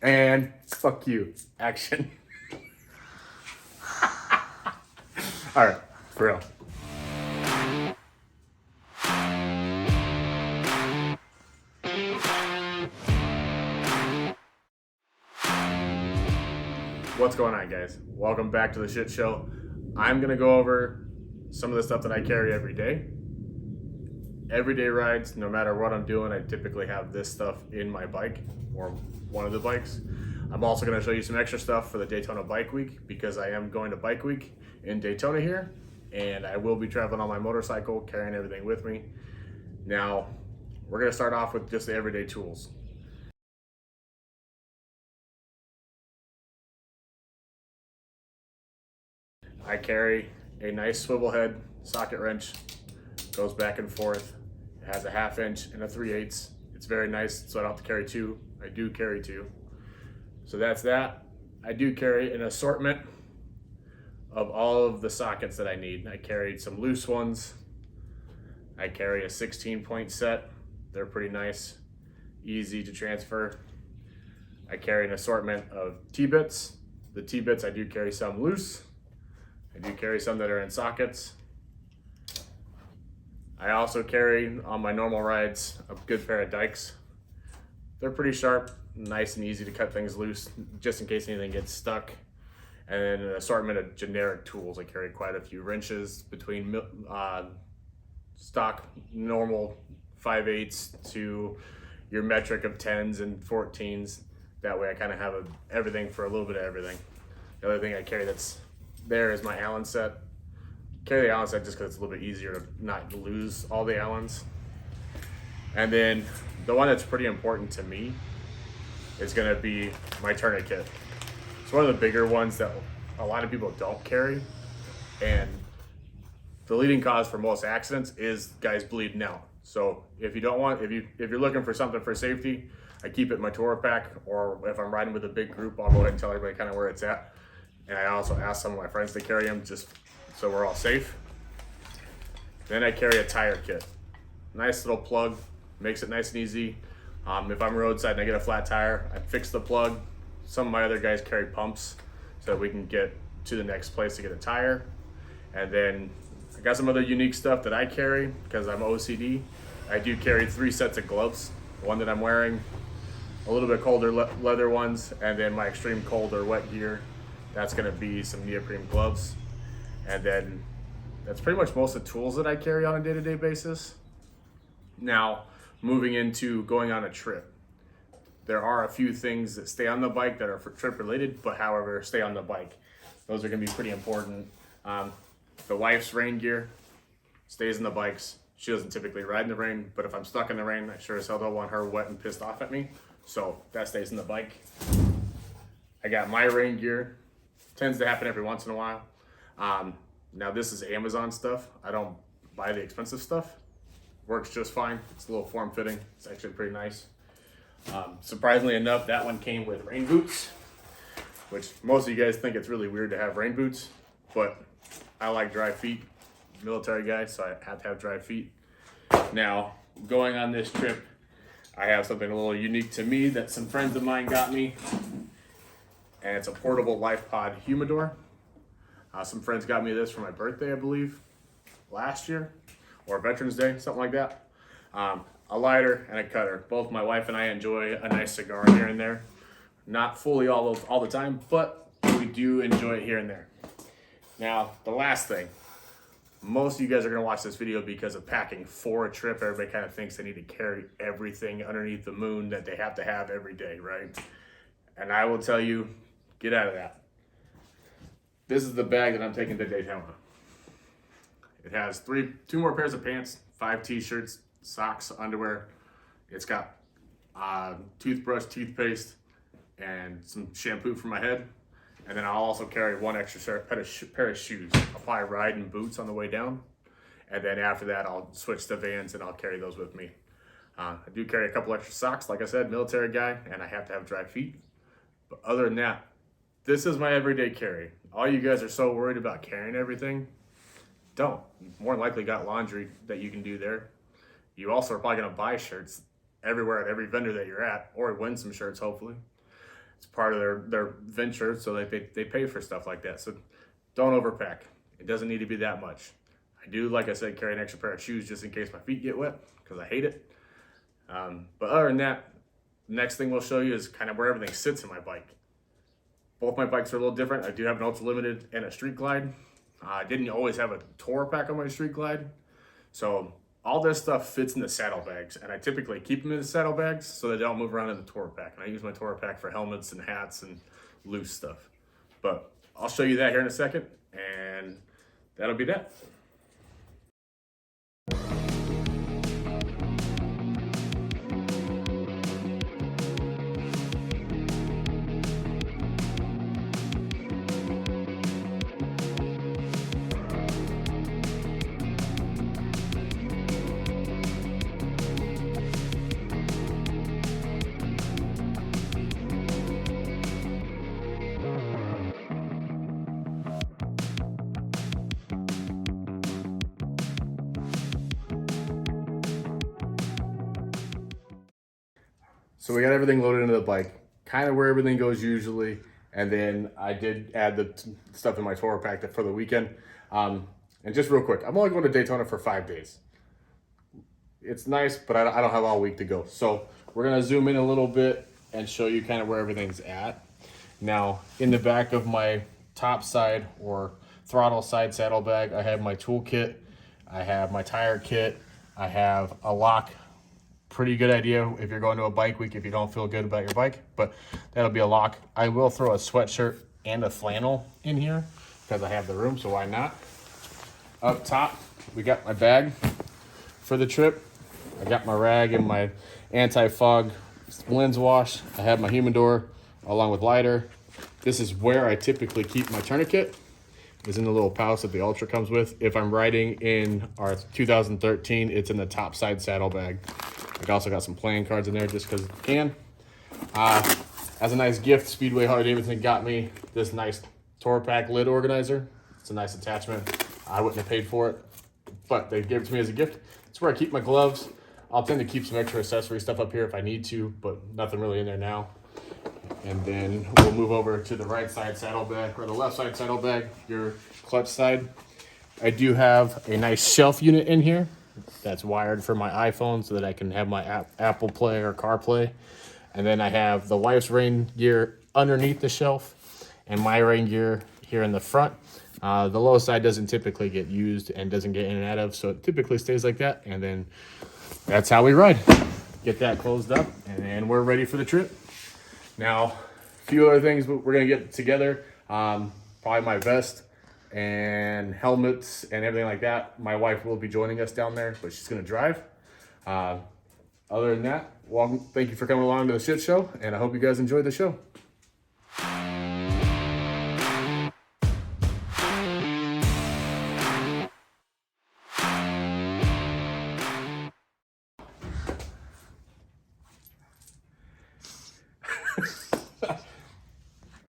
And fuck you. Action. All right, for real. What's going on, guys? Welcome back to the shit show. I'm gonna go over some of the stuff that I carry every day. Everyday rides, no matter what I'm doing, I typically have this stuff in my bike or one of the bikes. I'm also going to show you some extra stuff for the Daytona Bike Week because I am going to Bike Week in Daytona here, and I will be traveling on my motorcycle, carrying everything with me. Now, we're going to start off with just the everyday tools. I carry a nice swivel head socket wrench, goes back and forth. It has a 1/2 inch and a 3/8. It's very nice, so I don't have to carry two. I do carry two. So that's that. I do carry an assortment of all of the sockets that I need. I carried some loose ones. I carry a 16-point set. They're pretty nice, easy to transfer. I carry an assortment of T-bits. The T-bits, I do carry some loose. I do carry some that are in sockets. I also carry on my normal rides a good pair of dikes. They're pretty sharp, nice and easy to cut things loose just in case anything gets stuck. And then an assortment of generic tools. I carry quite a few wrenches between stock normal 5/8 to your metric of 10s and 14s. That way I kind of have everything for a little bit of everything. The other thing I carry that's there is my Allen set. Carry the Allen set just because it's a little bit easier to not lose all the Allens. And then the one that's pretty important to me is going to be my tourniquet. It's one of the bigger ones that a lot of people don't carry, and the leading cause for most accidents is guys bleeding out. So if you're looking for something for safety, I keep it in my tour pack, or if I'm riding with a big group, I'll go ahead and tell everybody kind of where it's at. And I also ask some of my friends to carry them just so we're all safe. Then I carry a tire kit. Nice little plug, makes it nice and easy. If I'm roadside and I get a flat tire, I fix the plug. Some of my other guys carry pumps so that we can get to the next place to get a tire. And then I got some other unique stuff that I carry because I'm OCD. I do carry 3 sets of gloves. The one that I'm wearing, a little bit colder leather ones, and then my extreme cold or wet gear. That's gonna be some neoprene gloves. And then that's pretty much most of the tools that I carry on a day-to-day basis. Now, moving into going on a trip. There are a few things that stay on the bike that are for trip related, but however, stay on the bike. Those are gonna be pretty important. The wife's rain gear stays in the bikes. She doesn't typically ride in the rain, but if I'm stuck in the rain, I sure as hell don't want her wet and pissed off at me. So that stays in the bike. I got my rain gear. Tends to happen every once in a while. Now this is Amazon stuff. I don't buy the expensive stuff. Works just fine. It's a little form-fitting. It's actually pretty nice. Surprisingly enough, that one came with rain boots, which most of you guys think it's really weird to have rain boots, but I like dry feet. Military guy, so I have to have dry feet. Now, going on this trip, I have something a little unique to me that some friends of mine got me, and it's a portable LifePod humidor. Some friends got me this for my birthday, I believe, last year, or Veterans Day, something like that. A lighter and a cutter. Both my wife and I enjoy a nice cigar here and there. Not fully all the time, but we do enjoy it here and there. Now, the last thing. Most of you guys are gonna watch this video because of packing for a trip. Everybody kind of thinks they need to carry everything underneath the moon that they have to have every day, right? And I will tell you, get out of that. This is the bag that I'm taking to Daytona. It has two more pairs of pants, 5 t-shirts, socks, underwear. It's got toothbrush, toothpaste, and some shampoo for my head. And then I'll also carry one extra pair of shoes. I'll probably ride in boots on the way down. And then after that, I'll switch to Vans and I'll carry those with me. I do carry a couple extra socks, like I said, military guy, and I have to have dry feet. But other than that, this is my everyday carry. All you guys are so worried about carrying everything, don't. You more than likely got laundry that you can do there. You also are probably gonna buy shirts everywhere at every vendor that you're at, or win some shirts, hopefully. It's part of their venture, so they pay for stuff like that. So don't overpack. It doesn't need to be that much. I do, like I said, carry an extra pair of shoes just in case my feet get wet, because I hate it. But other than that, the next thing we'll show you is kind of where everything sits in my bike. Both my bikes are a little different. I do have an Ultra Limited and a Street Glide. I didn't always have a Tour pack on my Street Glide. So all this stuff fits in the saddlebags, and I typically keep them in the saddlebags so that they don't move around in the Tour pack. And I use my Tour pack for helmets and hats and loose stuff. But I'll show you that here in a second, and that'll be that. So we got everything loaded into the bike, kind of where everything goes usually. And then I did add the stuff in my Tour pack for the weekend. And just real quick, I'm only going to Daytona for 5 days. It's nice, but I don't have all week to go. So we're going to zoom in a little bit and show you kind of where everything's at. Now, in the back of my top side or throttle side saddlebag, I have my tool kit. I have my tire kit. I have a lock. Pretty good idea if you're going to a bike week if you don't feel good about your bike, but that'll be a lock. I will throw a sweatshirt and a flannel in here because I have the room, so why not? Up top, we got my bag for the trip. I got my rag and my anti-fog lens wash. I have my humidor along with lighter. This is where I typically keep my tourniquet. It's in the little pouch that the Ultra comes with. If I'm riding in our 2013, it's in the top side saddlebag. I also got some playing cards in there just because I can. As a nice gift, Speedway Harley-Davidson got me this nice Tour pack lid organizer. It's a nice attachment. I wouldn't have paid for it, but they gave it to me as a gift. It's where I keep my gloves. I'll tend to keep some extra accessory stuff up here if I need to, but nothing really in there now. And then we'll move over to the right side saddlebag or the left side saddlebag, your clutch side. I do have a nice shelf unit in here that's wired for my iPhone so that I can have my Apple Play or CarPlay. And then I have the wife's rain gear underneath the shelf and my rain gear here in the front. The low side doesn't typically get used and doesn't get in and out of, so it typically stays like that. And then that's how we ride. Get that closed up and then we're ready for the trip. Now, a few other things we're gonna get together. Probably my vest and helmets and everything like that. My wife will be joining us down there, but she's gonna drive. Other than that, well, thank you for coming along to the shit show, and I hope you guys enjoyed the show.